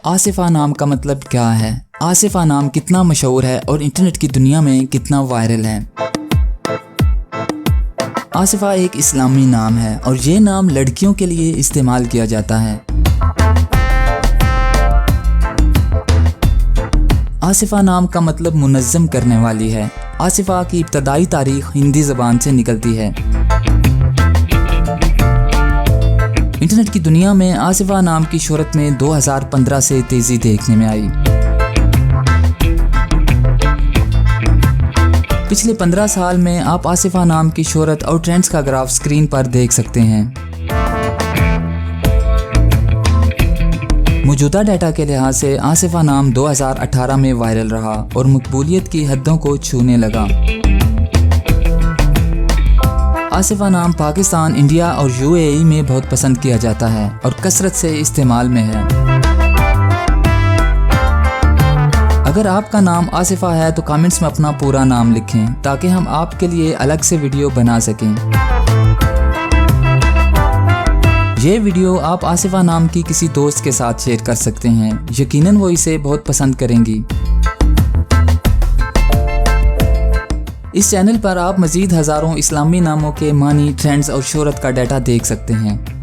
आसिफा नाम का मतलब क्या है? आसिफा नाम कितना मशहूर है और इंटरनेट की दुनिया में कितना वायरल है? आसिफा एक इस्लामी नाम है और ये नाम लड़कियों के लिए इस्तेमाल किया जाता है। आसिफा नाम का मतलब मुनज़्ज़म करने वाली है। आसिफा की इब्तदाई तारीख हिंदी ज़बान से निकलती है। इंटरनेट की दुनिया में आसिफा नाम की शोहरत में 2015 से तेज़ी देखने में आई। पिछले 15 साल में आप आसिफा नाम की शोहरत और ट्रेंड्स का ग्राफ स्क्रीन पर देख सकते हैं। मौजूदा डाटा के लिहाज से आसिफा नाम 2018 में वायरल रहा और मकबूलियत की हदों को छूने लगा। आसिफा नाम पाकिस्तान, इंडिया और यूएई में बहुत पसंद किया जाता है और कसरत से इस्तेमाल में है। अगर आपका नाम आसिफा है तो कमेंट्स में अपना पूरा नाम लिखें ताकि हम आपके लिए अलग से वीडियो बना सकें। ये वीडियो आप आसिफा नाम की किसी दोस्त के साथ शेयर कर सकते हैं, यकीनन वो इसे बहुत पसंद करेंगी। इस चैनल पर आप मज़ीद हज़ारों इस्लामी नामों के मानी, ट्रेंड्स और शोहरत का डाटा देख सकते हैं।